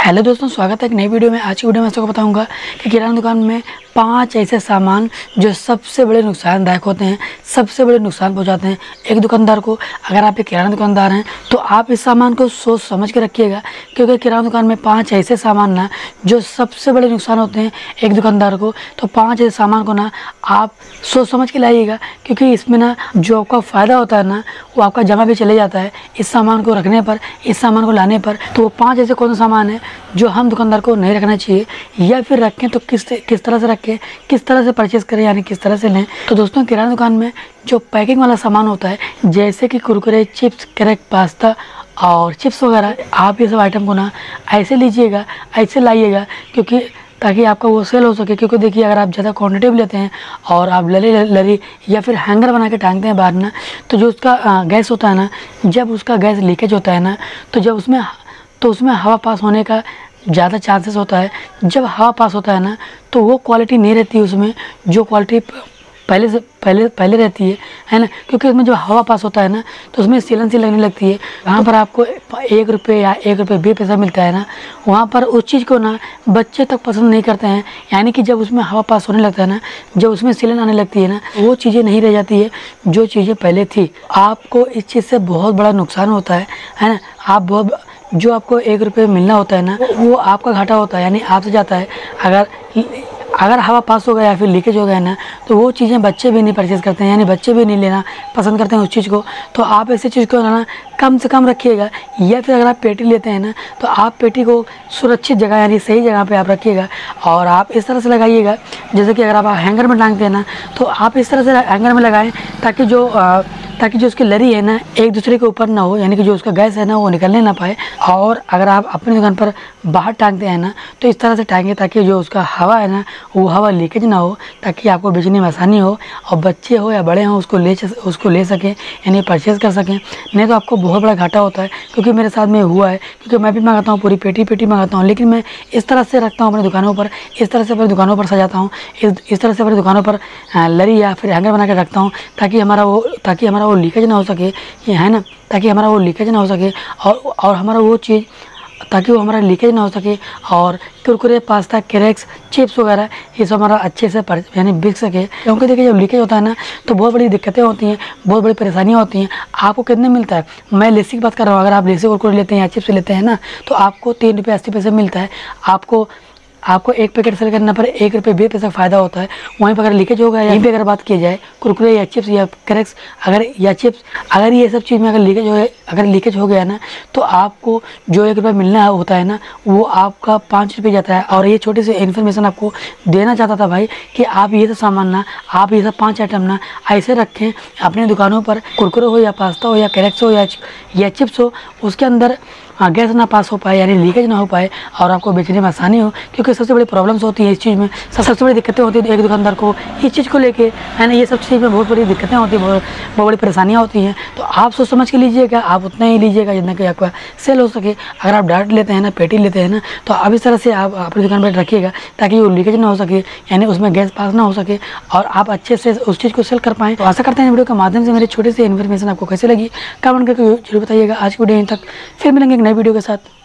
Hello दोस्तों, स्वागत है एक नई वीडियो में। आज की वीडियो में आपको बताऊंगा कि किराना दुकान में 5 ऐसे सामान जो सबसे बड़े नुकसानदायक होते हैं, सबसे बड़े नुकसान पहुंचाते हैं एक दुकानदार को। अगर आप एक किराना दुकानदार हैं तो आप इस सामान को सोच समझ के रखिएगा, क्योंकि किराना दुकान में 5 ऐसे सामान ना जो सबसे बड़े नुकसान होते हैं एक दुकानदार को। तो 5 ऐसे सामान को ना आप सोच समझ के लाइएगा, क्योंकि इसमें ना जो आपका फ़ायदा होता है ना वो आपका जमा भी चले जाता है इस सामान को रखने पर, इस सामान को लाने पर। तो वो 5 ऐसे कौन सा सामान है जो हम दुकानदार को नहीं रखना चाहिए, या फिर रखें तो किस तरह से रखें, किस तरह से परचेज़ करें, यानी किस तरह से लें। तो दोस्तों, किराना दुकान में जो पैकिंग वाला सामान होता है, जैसे कि कुरकुरे, चिप्स, क्रैक, पास्ता और चिप्स वगैरह, आप ये सब आइटम को ना ऐसे लीजिएगा, ऐसे लाइएगा, क्योंकि ताकि आपका वो सेल हो सके। क्योंकि देखिए, अगर आप ज़्यादा क्वांटिटी भी लेते हैं और आप लरी या फिर हैंगर बना के टांगते हैं बाहर ना, तो जो उसका गैस होता है ना, जब उसका गैस लीकेज होता है ना, तो जब उसमें हवा पास होने का ज़्यादा चांसेस होता है। जब हवा पास होता है ना तो वो क्वालिटी नहीं रहती उसमें, जो क्वालिटी पहले रहती है ना। क्योंकि उसमें जब हवा पास होता है ना तो उसमें सीलन सी लगने लगती है। वहाँ पर आपको 1 रुपये या 1 रुपये 20 पैसा मिलता है ना, वहाँ पर उस चीज़ को ना बच्चे तक पसंद नहीं करते हैं। यानी कि जब उसमें हवा पास होने लगता है ना, जब उसमें सीलन आने लगती है ना, वो चीज़ें नहीं रह जाती है जो चीज़ें पहले थी। आपको इस चीज़ से बहुत बड़ा नुकसान होता है ना। आप जो आपको 1 रुपये मिलना होता है ना, वो आपका घाटा होता है, यानी आपसे जाता है। अगर हवा पास हो गया या फिर लीकेज हो गया ना, तो वो चीज़ें बच्चे भी नहीं परचेज़ करते हैं, यानी बच्चे भी नहीं लेना पसंद करते हैं उस चीज़ को। तो आप ऐसी चीज़ को ना कम से कम रखिएगा। या फिर अगर आप पेटी लेते हैं ना, तो आप पेटी को सुरक्षित जगह, यानी सही जगह पे आप रखिएगा, और आप इस तरह से लगाइएगा। जैसे कि अगर आप हैंगर में टांगते हैं ना, तो आप इस तरह से हैंगर में लगाएं ताकि जो उसकी लरी है ना एक दूसरे के ऊपर ना हो, यानी कि जो उसका गैस है ना वो निकलने ना पाए। और अगर आप अपनी दुकान पर बाहर टांगते हैं ना, तो इस तरह से टांगे ताकि जो उसका हवा है ना वो हवा लीकेज ना हो, ताकि आपको बेचने में आसानी हो और बच्चे हो या बड़े हों उसको ले सकें, यानी परचेज़ कर सकें। नहीं तो आपको बहुत बड़ा घाटा होता है, क्योंकि मेरे साथ में हुआ है। क्योंकि मैं भी मंगाता हूँ, पूरी पेटी मंगाता हूँ, लेकिन मैं इस तरह से रखता हूँ अपनी दुकानों पर, इस तरह से अपनी दुकानों पर सजाता हूँ, इस तरह से अपनी दुकानों पर लरी या फिर हैंगर बना के रखता हूँ, ताकि हमारा वो लीकेज ना हो सके, ये है ना, ताकि हमारा वो लीकेज ना हो सके और हमारा वो चीज़, ताकि वो हमारा लीकेज ना हो सके। और कुरकुरे, पास्ता, क्रैक्स, चिप्स वगैरह ये सब हमारा अच्छे से यानी बिक सके। क्योंकि देखिए, जब लीकेज होता है ना तो बहुत बड़ी दिक्कतें होती हैं, बहुत बड़ी परेशानियाँ होती हैं। आपको कितने मिलता है, मैं लेसी की बात कर रहा हूँ। अगर आप लेसी कुरकुरे लेते हैं या चिप्स लेते हैं ना, तो आपको 3 रुपये 80 पैसे मिलता है। आपको एक पैकेट सेल करने पर 1 रुपये 20 पैसा फ़ायदा होता है। वहीं पर अगर लीकेज होगा, यहीं पे अगर बात की जाए कुरकुरे या चिप्स या क्रैक्स, अगर ये सब चीज़ में अगर लीकेज हो गया ना, तो आपको जो 1 रुपये मिलना होता है ना, वो आपका 5 रुपये जाता है। और ये छोटी सी इन्फॉर्मेशन आपको देना चाहता था भाई, कि आप ये सब सामान ना, आप ये सब 5 आइटम ना ऐसे रखें अपनी दुकानों पर। कुरकुरे हो या पास्ता हो या क्रैक्स हो या चिप्स हो, उसके अंदर गैस ना पास हो पाए, यानी लीकेज ना हो पाए, और आपको बेचने में आसानी हो। क्योंकि सबसे बड़ी प्रॉब्लम्स होती है इस चीज़ में, सबसे बड़ी दिक्कतें होती है एक दुकानदार को इस चीज़ को लेके, है ना। ये सब चीज़ में बहुत बड़ी दिक्कतें होती हैं, बहुत बड़ी परेशानियाँ होती हैं। तो आप सोच समझ के लीजिएगा, आप उतना ही लीजिएगा जितना कि आपका सेल हो सके। अगर आप डायरेक्ट लेते हैं ना, पेटी लेते हैं ना, तो आप इस तरह से आप अपनी दुकान पर रखिएगा, ताकि वो लीकेज ना हो सके, यानी उसमें गैस पास ना हो सके, और आप अच्छे से उस चीज़ को सेल कर पाएँ। तो आशा करते हैं वीडियो के माध्यम से मेरी छोटी सी इन्फॉर्मेशन आपको कैसे लगी, कमेंट करके जरूर बताइएगा। आज की वीडियो यहीं तक, फिर मिलेंगे एक नई वीडियो के साथ।